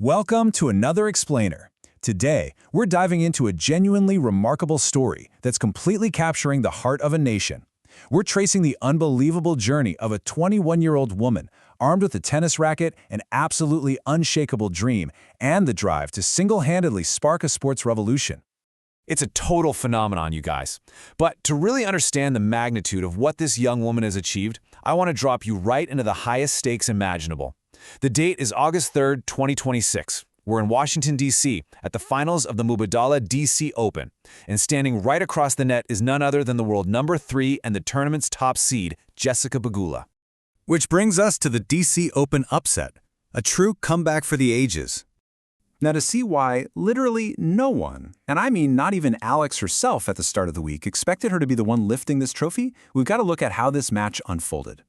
Welcome to another Explainer. Today, we're diving into a genuinely remarkable story that's completely capturing the heart of a nation. We're tracing the unbelievable journey of a 21-year-old woman armed with a tennis racket, an absolutely unshakable dream, and the drive to single-handedly spark a sports revolution. It's a total phenomenon, you guys. But to really understand the magnitude of what this young woman has achieved, I want to drop you right into the highest stakes imaginable. The date is August 3rd, 2026. We're in Washington, D.C. at the finals of the Mubadala DC Open. And standing right across the net is none other than the world number 3 and the tournament's top seed, Jessica Pegula. Which brings us to the DC Open upset, a true comeback for the ages. Now to see why literally no one, and I mean not even Alex herself at the start of the week, expected her to be the one lifting this trophy, we've got to look at how this match unfolded.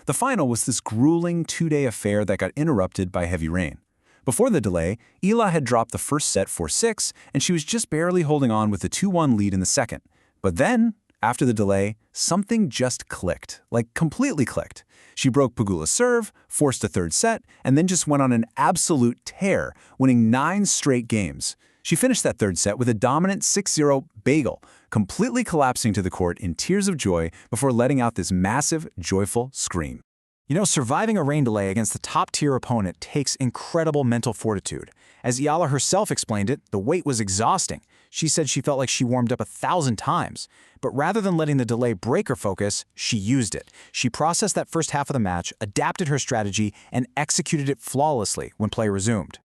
The final was this grueling two-day affair that got interrupted by heavy rain. Before the delay, EALA had dropped the first set 4-6, and she was just barely holding on with a 2-1 lead in the second. But then, after the delay, something just clicked, like completely clicked. She broke Pegula's serve, forced a third set, and then just went on an absolute tear, winning 9 straight games. She finished that third set with a dominant 6-0 bagel, completely collapsing to the court in tears of joy before letting out this massive, joyful scream. You know, surviving a rain delay against the top-tier opponent takes incredible mental fortitude. As EALA herself explained it, the wait was exhausting. She said she felt like she warmed up 1,000 times. But rather than letting the delay break her focus, she used it. She processed that first half of the match, adapted her strategy, and executed it flawlessly when play resumed.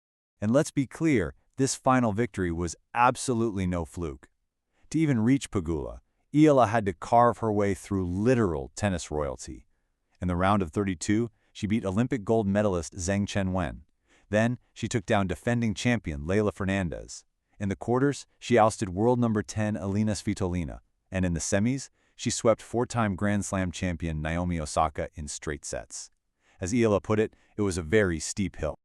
And let's be clear, this final victory was absolutely no fluke. To even reach Pegula, EALA had to carve her way through literal tennis royalty. In the round of 32, she beat Olympic gold medalist Zheng Qinwen. Then, she took down defending champion Leylah Fernandez. In the quarters, she ousted world number 10 Elina Svitolina. And in the semis, she swept 4-time Grand Slam champion Naomi Osaka in straight sets. As EALA put it, it was a very steep hill.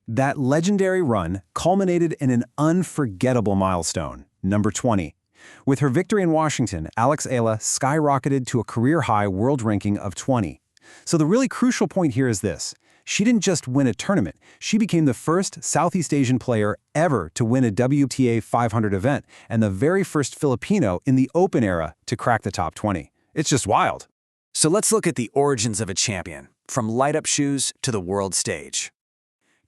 That legendary run culminated in an unforgettable milestone, number 20. With her victory in Washington, Alex EALA skyrocketed to a career-high world ranking of 20. So the really crucial point here is this. She didn't just win a tournament, she became the first Southeast Asian player ever to win a WTA 500 event and the very first Filipino in the Open era to crack the top 20. It's just wild. So let's look at the origins of a champion, from light-up shoes to the world stage.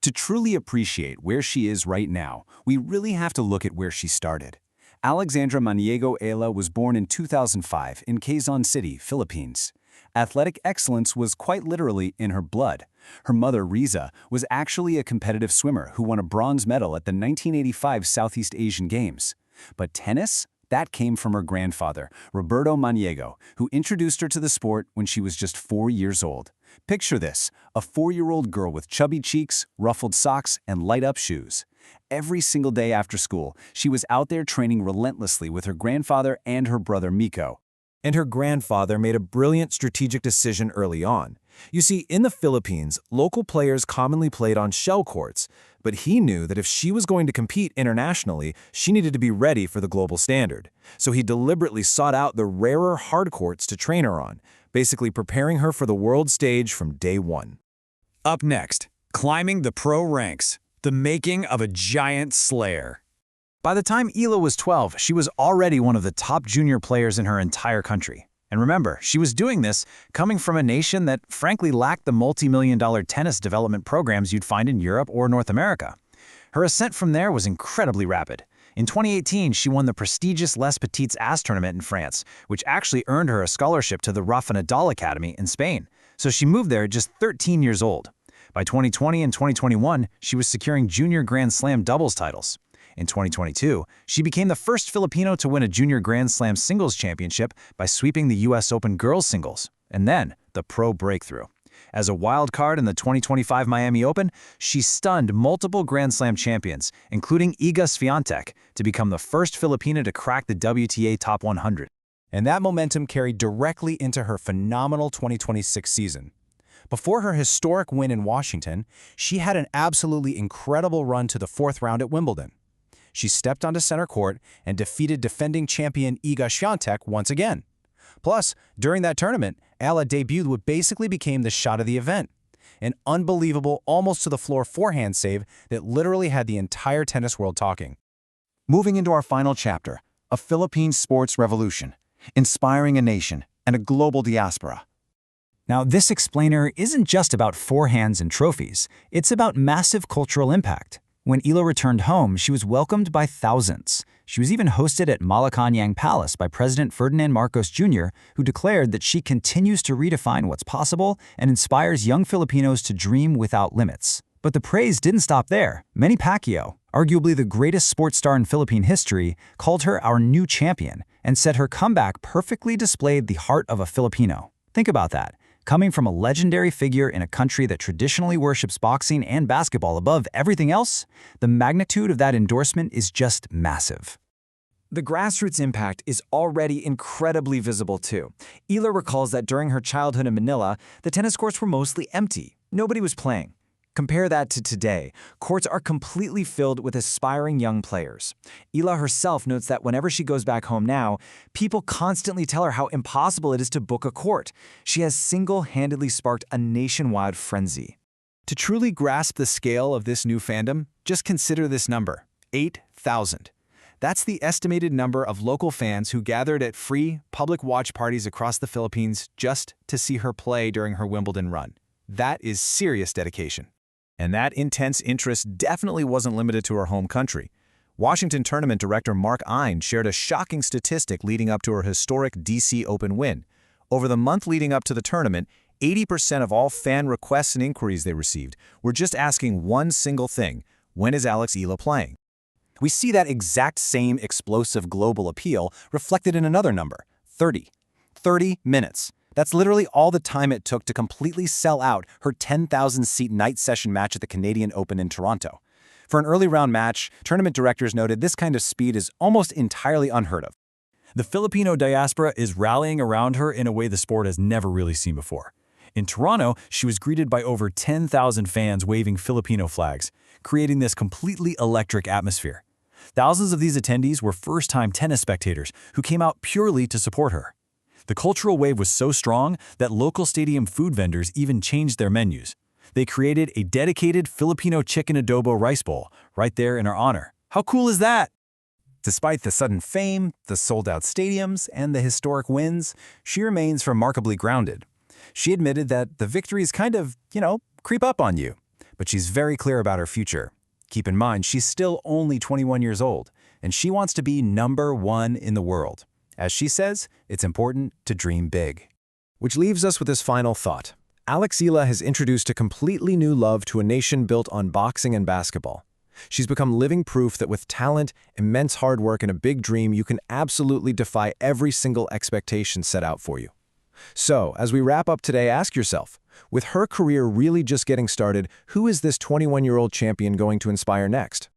To truly appreciate where she is right now, we really have to look at where she started. Alexandra Maniego EALA was born in 2005 in Quezon City, Philippines. Athletic excellence was quite literally in her blood. Her mother, Riza, was actually a competitive swimmer who won a bronze medal at the 1985 Southeast Asian Games. But tennis? That came from her grandfather, Roberto Maniego, who introduced her to the sport when she was just 4 years old. Picture this, a 4-year-old girl with chubby cheeks, ruffled socks, and light-up shoes. Every single day after school, she was out there training relentlessly with her grandfather and her brother Miko. And her grandfather made a brilliant strategic decision early on. You see, in the Philippines, local players commonly played on shell courts, but he knew that if she was going to compete internationally, she needed to be ready for the global standard. So he deliberately sought out the rarer hard courts to train her on, basically preparing her for the world stage from day one. Up next, climbing the pro ranks, the making of a giant slayer. By the time EALA was 12, she was already one of the top junior players in her entire country. And remember, she was doing this coming from a nation that frankly lacked the multi-million-dollar tennis development programs you'd find in Europe or North America. Her ascent from there was incredibly rapid. In 2018, she won the prestigious Les Petits As tournament in France, which actually earned her a scholarship to the Rafa Nadal Academy in Spain. So she moved there at just 13 years old. By 2020 and 2021, she was securing junior Grand Slam doubles titles. In 2022, she became the first Filipino to win a junior Grand Slam singles championship by sweeping the US Open girls singles, and then the pro breakthrough. As a wild card in the 2025 Miami Open, she stunned multiple Grand Slam champions, including Iga Swiatek, to become the first Filipina to crack the WTA Top 100. And that momentum carried directly into her phenomenal 2026 season. Before her historic win in Washington, she had an absolutely incredible run to the 4th round at Wimbledon. She stepped onto center court and defeated defending champion Iga Swiatek once again. Plus, during that tournament, EALA debuted what basically became the shot of the event. an unbelievable, almost-to-the-floor forehand save that literally had the entire tennis world talking. Moving into our final chapter, a Philippine sports revolution, inspiring a nation and a global diaspora. Now, this explainer isn't just about forehands and trophies. It's about massive cultural impact. When Leylah returned home, she was welcomed by thousands. She was even hosted at Malacañang Palace by President Ferdinand Marcos Jr., who declared that she continues to redefine what's possible and inspires young Filipinos to dream without limits. But the praise didn't stop there. Manny Pacquiao, arguably the greatest sports star in Philippine history, called her our new champion and said her comeback perfectly displayed the heart of a Filipino. Think about that. Coming from a legendary figure in a country that traditionally worships boxing and basketball above everything else, the magnitude of that endorsement is just massive. The grassroots impact is already incredibly visible too. Leylah recalls that during her childhood in Manila, the tennis courts were mostly empty. Nobody was playing. Compare that to today. Courts are completely filled with aspiring young players. Leylah herself notes that whenever she goes back home now, people constantly tell her how impossible it is to book a court. She has single-handedly sparked a nationwide frenzy. To truly grasp the scale of this new fandom, just consider this number, 8,000. That's the estimated number of local fans who gathered at free, public watch parties across the Philippines just to see her play during her Wimbledon run. That is serious dedication. And that intense interest definitely wasn't limited to her home country. Washington tournament director Mark Ine shared a shocking statistic leading up to her historic DC Open win. Over the month leading up to the tournament, 80% of all fan requests and inquiries they received were just asking one single thing: when is Leylah playing? We see that exact same explosive global appeal reflected in another number, 30. 30 minutes. That's literally all the time it took to completely sell out her 10,000-seat night session match at the Canadian Open in Toronto. For an early round match, tournament directors noted this kind of speed is almost entirely unheard of. The Filipino diaspora is rallying around her in a way the sport has never really seen before. In Toronto, she was greeted by over 10,000 fans waving Filipino flags, creating this completely electric atmosphere. Thousands of these attendees were first-time tennis spectators who came out purely to support her. The cultural wave was so strong that local stadium food vendors even changed their menus. They created a dedicated Filipino chicken adobo rice bowl right there in her honor. How cool is that? Despite the sudden fame, the sold-out stadiums, and the historic wins, she remains remarkably grounded. She admitted that the victories kind of, creep up on you. But she's very clear about her future. Keep in mind, she's still only 21 years old, and she wants to be #1 in the world. As she says, it's important to dream big. Which leaves us with this final thought. Leylah has introduced a completely new love to a nation built on boxing and basketball. She's become living proof that with talent, immense hard work, and a big dream, you can absolutely defy every single expectation set out for you. So, as we wrap up today, ask yourself, with her career really just getting started, who is this 21-year-old champion going to inspire next?